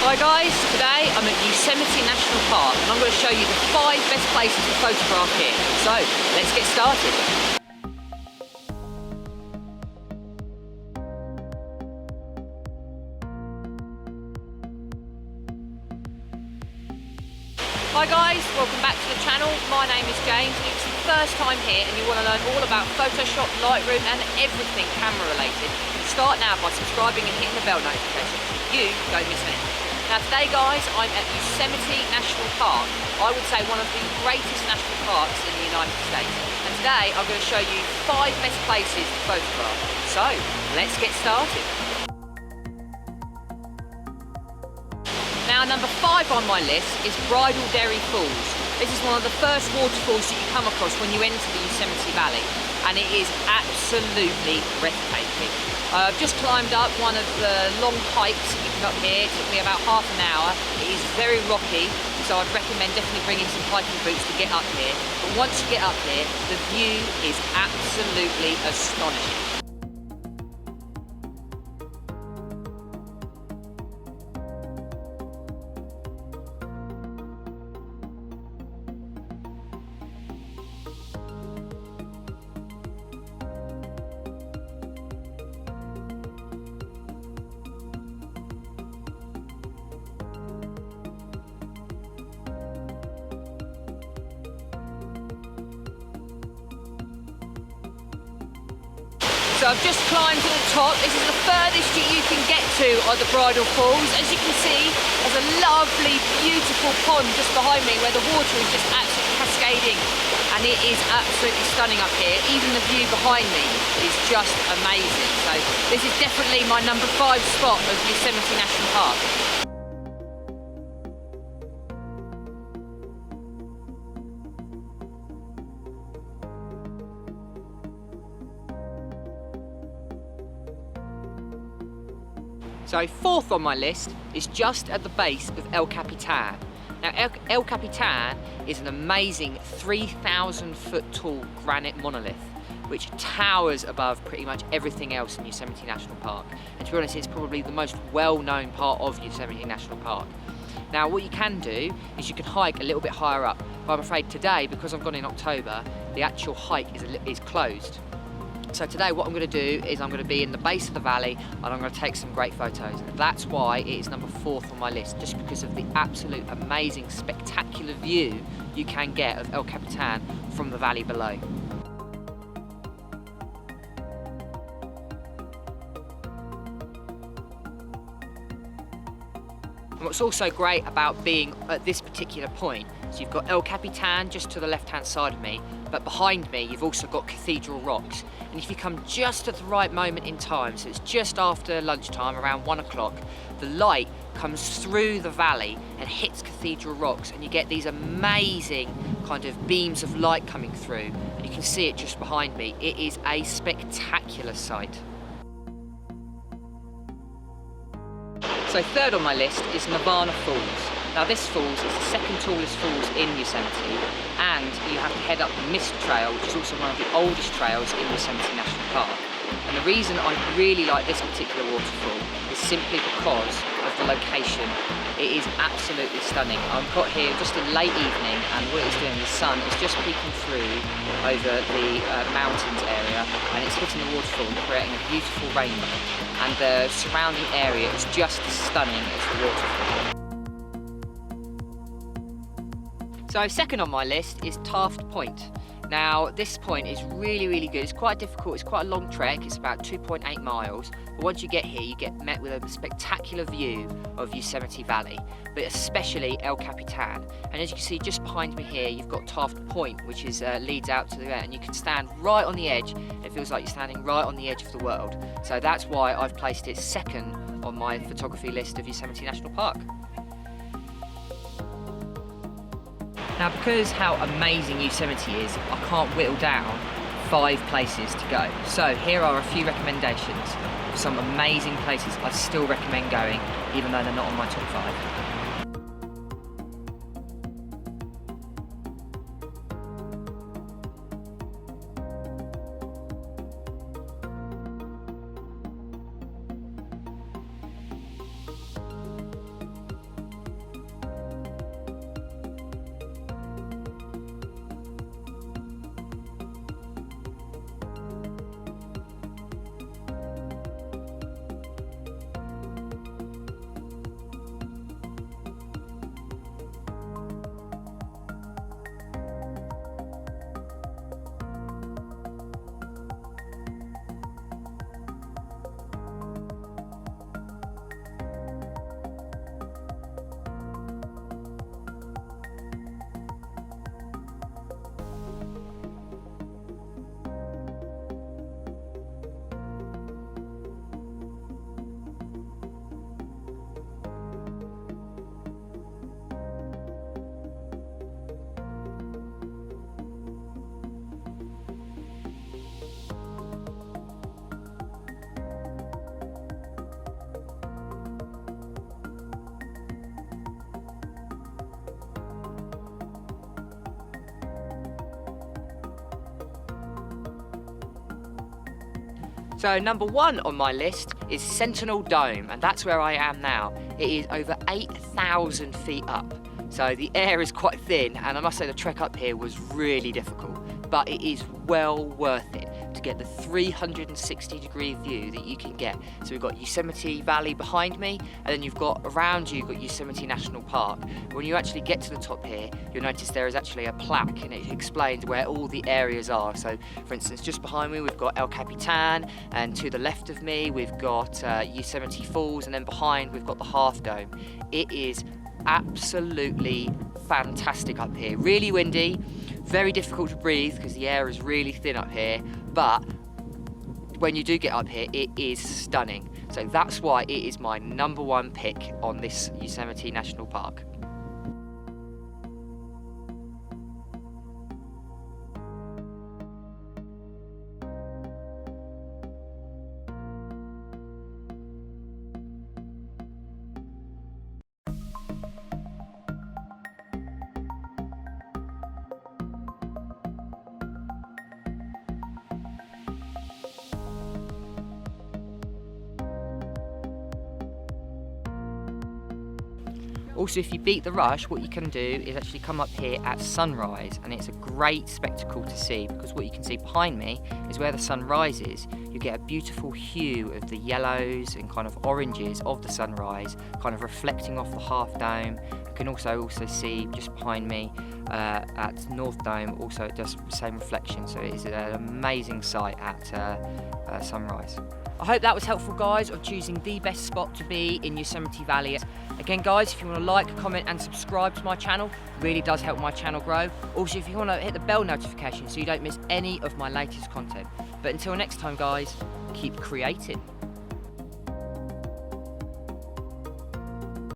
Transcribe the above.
Hi guys, today I'm at Yosemite National Park and I'm going to show you the 5 best places to photograph here. So, let's get started. Hi guys, welcome back to the channel. My name is James and if it's your first time here and you want to learn all about Photoshop, Lightroom and everything camera related, start now by subscribing and hitting the bell notification so you don't miss anything. Now today guys, I'm at Yosemite National Park. I would say one of the greatest national parks in the United States. And today I'm going to show you 5 best places to photograph. So, let's get started. Now number 5 on my list is Bridalveil Fall. This is one of the first waterfalls that you come across when you enter the Yosemite Valley. And it is absolutely breathtaking. I've just climbed up one of the long hikes you can up here. It took me about half an hour. It is very rocky, so I'd recommend definitely bringing some hiking boots to get up here. But once you get up here, the view is absolutely astonishing. So I've just climbed to the top. This is the furthest you can get to are the Bridalveil Falls. As you can see, there's a lovely, beautiful pond just behind me where the water is just absolutely cascading. And it is absolutely stunning up here. Even the view behind me is just amazing. So this is definitely my number 5 spot of Yosemite National Park. So 4th on my list is just at the base of El Capitan. Now El Capitan is an amazing 3,000 foot tall granite monolith which towers above pretty much everything else in Yosemite National Park. And to be honest, it's probably the most well-known part of Yosemite National Park. Now what you can do is you can hike a little bit higher up, but I'm afraid today, because I've gone in October, the actual hike is closed. So today what I'm going to do is I'm going to be in the base of the valley and I'm going to take some great photos. And that's why it is number 4th on my list, just because of the absolute amazing, spectacular view you can get of El Capitan from the valley below. And what's also great about being at this particular point is you've got El Capitan just to the left-hand side of me, but behind me you've also got Cathedral Rocks. And if you come just at the right moment in time, so it's just after lunchtime, around 1 o'clock, the light comes through the valley and hits Cathedral Rocks, and you get these amazing kind of beams of light coming through. And you can see it just behind me. It is a spectacular sight. So 3rd on my list is Nirvana Falls. Now this falls is the 2nd tallest falls in Yosemite, and you have to head up the Mist Trail, which is also one of the oldest trails in Yosemite National Park. And the reason I really like this particular waterfall is simply because of the location. It is absolutely stunning. I've got here just a late evening, and what it's doing, the sun is just peeking through over the mountains area, and it's hitting the waterfall and creating a beautiful rainbow. And the surrounding area is just as stunning as the waterfall. So 2nd on my list is Taft Point. Now this point is really good. It's quite difficult, it's quite a long trek, it's about 2.8 miles. But once you get here, you get met with a spectacular view of Yosemite Valley, but especially El Capitan. And as you can see just behind me here, you've got Taft Point, which is leads out to the air, and you can stand right on the edge. It feels like you're standing right on the edge of the world. So that's why I've placed it 2nd on my photography list of Yosemite National Park. Now because how amazing Yosemite is, I can't whittle down 5 places to go. So here are a few recommendations of some amazing places I still recommend going, even though they're not on my top 5. So number 1 on my list is Sentinel Dome, and that's where I am now. It is over 8,000 feet up. So the air is quite thin, and I must say the trek up here was really difficult, but it is well worth it to get the 360-degree view that you can get. So we've got Yosemite Valley behind me, and then you've got around you, you've got Yosemite National Park. When you actually get to the top here, you'll notice there is actually a plaque, and it explains where all the areas are. So for instance, just behind me we've got El Capitan, and to the left of me we've got Yosemite Falls, and then behind we've got the Half Dome. It is absolutely fantastic up here. Really windy, very difficult to breathe because the air is really thin up here, but when you do get up here, it is stunning. So that's why it is my number 1 pick on this Yosemite National Park. Also, if you beat the rush, what you can do is actually come up here at sunrise, and it's a great spectacle to see, because what you can see behind me is where the sun rises. You get a beautiful hue of the yellows and kind of oranges of the sunrise, kind of reflecting off the Half Dome. You can also see just behind me at North Dome, also it does the same reflection, so it is an amazing sight at sunrise. I hope that was helpful, guys, of choosing the best spot to be in Yosemite Valley. Again, guys, if you want to like, comment and subscribe to my channel, it really does help my channel grow. Also, if you want to hit the bell notification so you don't miss any of my latest content. But until next time, guys, keep creating.